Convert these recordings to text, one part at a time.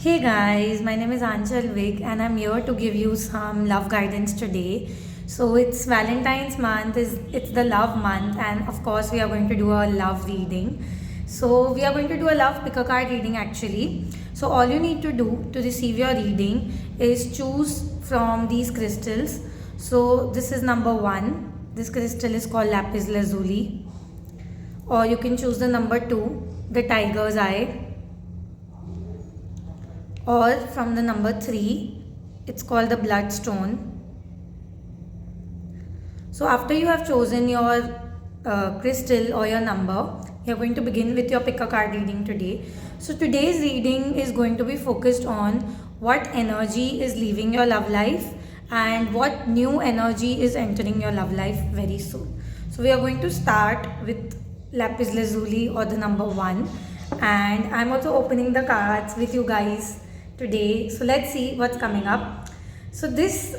Hey guys, my name is Anchal Vig and I'm here to give you some love guidance today. So it's Valentine's month, it's the love month, and of course we are going to do a love reading. So we are going to do a love pick a card reading actually. So all you need to do to receive your reading is choose from these crystals. So this is number 1. This crystal is called lapis lazuli, or you can choose the number 2, the tiger's eye, or from the number 3, it's called the bloodstone. So after you have chosen your crystal or your number, you're going to begin with your pick a card reading today. So today's reading is going to be focused on what energy is leaving your love life and what new energy is entering your love life very soon. So we are going to start with lapis lazuli, or the number 1, and I'm also opening the cards with you guys today. So let's see what's coming up. So this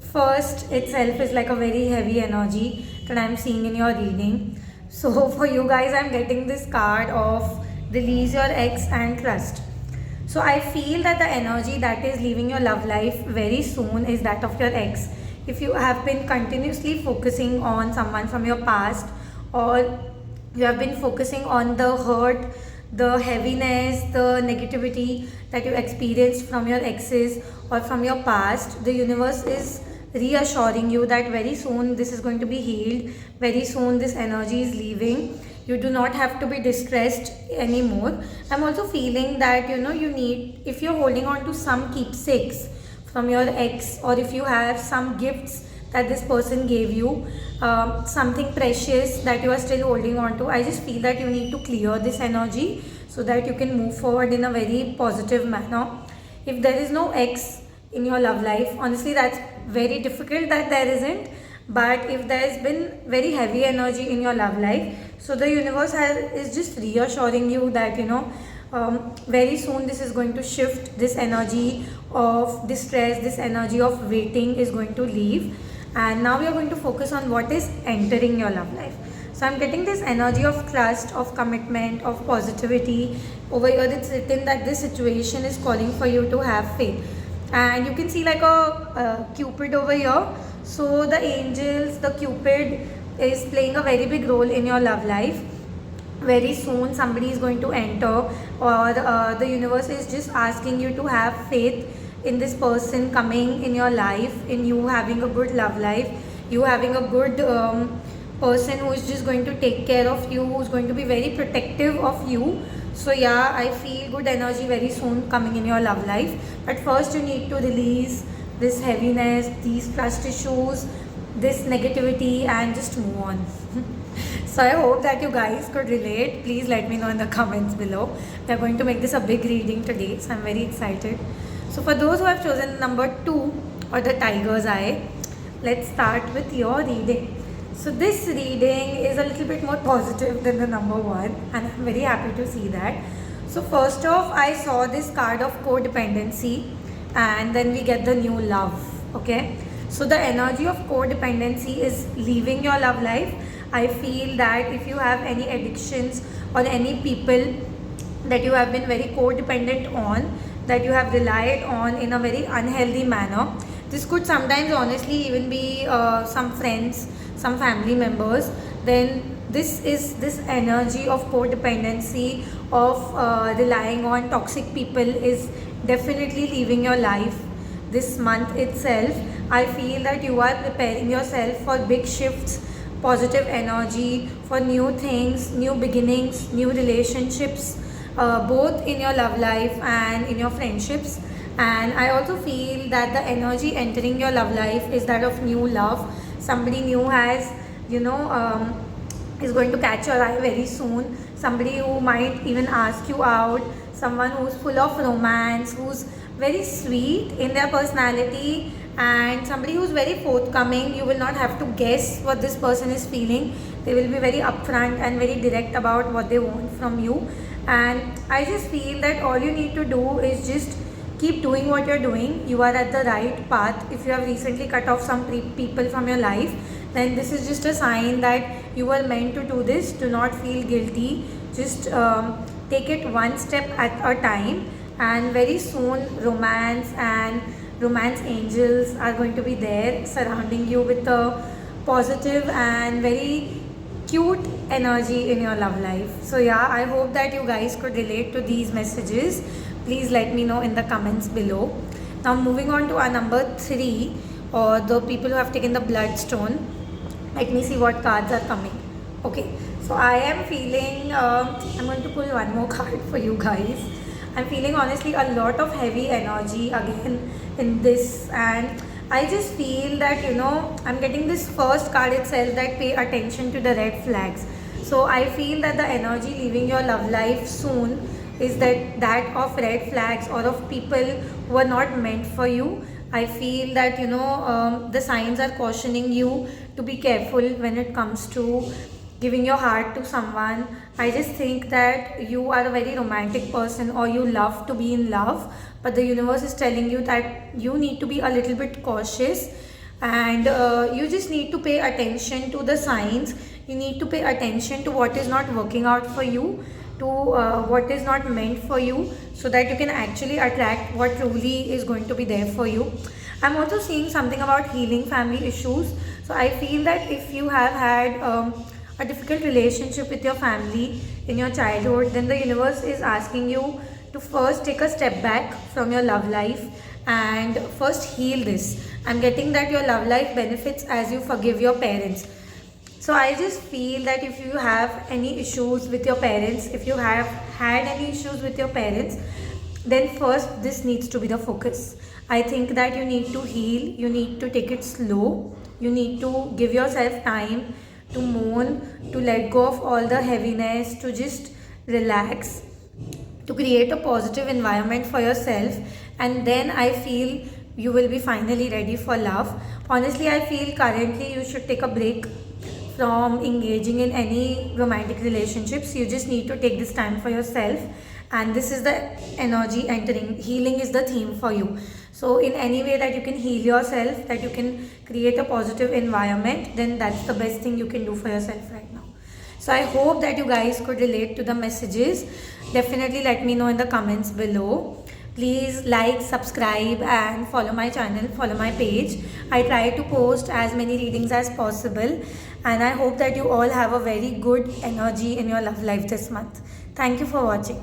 first itself is like a very heavy energy that I'm seeing in your reading. So for you guys, I'm getting this card of release your ex and trust. So I feel that the energy that is leaving your love life very soon is that of your ex. If you have been continuously focusing on someone from your past, or you have been focusing on the hurt, the heaviness, the negativity that you experienced from your exes or from your past, the universe is reassuring you that very soon this is going to be healed, very soon this energy is leaving. You do not have to be distressed anymore. I'm also feeling that you need, if you're holding on to some keepsakes from your ex, or if you have some gifts that this person gave you, something precious that you are still holding on to, I just feel that you need to clear this energy so that you can move forward in a very positive manner. If there is no ex in your love life, honestly that's very difficult that there isn't, but if there has been very heavy energy in your love life, so the universe is just reassuring you that very soon this is going to shift. This energy of distress, this energy of waiting is going to leave, and now we are going to focus on what is entering your love life. So I'm getting this energy of trust, of commitment, of positivity. Over here it's written that this situation is calling for you to have faith, and you can see like a cupid over here. So the angels, the cupid is playing a very big role in your love life. Very soon somebody is going to enter, or the universe is just asking you to have faith in this person coming in your life, in you having a good love life, you having a good person who is just going to take care of you, who's going to be very protective of you. So yeah, I feel good energy very soon coming in your love life, but first you need to release this heaviness, these trust issues, this negativity, and just move on. So I hope that you guys could relate. Please let me know in the comments below. We are going to make this a big reading today, so I'm very excited. So for those who have chosen number 2, or the tiger's eye, let's start with your reading. So this reading is a little bit more positive than the number 1, and I'm very happy to see that. So first off, I saw this card of codependency, and then we get the new love. Okay, so the energy of codependency is leaving your love life. I feel that if you have any addictions or any people that you have been very codependent on, that you have relied on in a very unhealthy manner, this could sometimes honestly even be some friends, some family members, then this energy of codependency, of relying on toxic people, is definitely leaving your life this month itself. I feel that you are preparing yourself for big shifts, positive energy, for new things, new beginnings, new relationships, both in your love life and in your friendships. And I also feel that the energy entering your love life is that of new love. Somebody new has, is going to catch your eye very soon. Somebody who might even ask you out, someone who's full of romance, who's very sweet in their personality, and somebody who's very forthcoming. You will not have to guess what this person is feeling. They will be very upfront and very direct about what they want from you. And I just feel that all you need to do is just keep doing what you're doing. You are at the right path. If you have recently cut off some people from your life, then this is just a sign that you were meant to do this. Do not feel guilty. Just take it one step at a time, and very soon romance angels are going to be there surrounding you with a positive and very cute energy in your love life. So yeah, I hope that you guys could relate to these messages. Please let me know in the comments below. Now moving on to our number 3, or the people who have taken the bloodstone. Let me see what cards are coming. Okay, so I am feeling, I'm going to pull one more card for you guys. I'm feeling honestly a lot of heavy energy again in this, and I just feel that, I'm getting this first card itself, that pay attention to the red flags. So I feel that the energy leaving your love life soon is that of red flags, or of people who are not meant for you. I feel that, the signs are cautioning you to be careful when it comes to giving your heart to someone. I just think that you are a very romantic person, or you love to be in love, but the universe is telling you that you need to be a little bit cautious, and you just need to pay attention to the signs. You need to pay attention to what is not working out for you, to what is not meant for you, so that you can actually attract what truly is going to be there for you. I'm also seeing something about healing family issues. So I feel that if you have had a difficult relationship with your family in your childhood, then the universe is asking you to first take a step back from your love life and first heal this. I'm getting that your love life benefits as you forgive your parents. So I just feel that if you have any issues with your parents, if you have had any issues with your parents, then first this needs to be the focus. I think that you need to heal, you need to take it slow, you need to give yourself time to mourn, to let go of all the heaviness, to just relax, to create a positive environment for yourself, and then I feel you will be finally ready for love. Honestly, I feel currently you should take a break from engaging in any romantic relationships. You just need to take this time for yourself, and this is the energy entering. Healing is the theme for you. So in any way that you can heal yourself, that you can create a positive environment, then that's the best thing you can do for yourself right now. So I hope that you guys could relate to the messages. Definitely let me know in the comments below. Please like, subscribe and follow my channel, follow my page. I try to post as many readings as possible, and I hope that you all have a very good energy in your love life this month. Thank you for watching.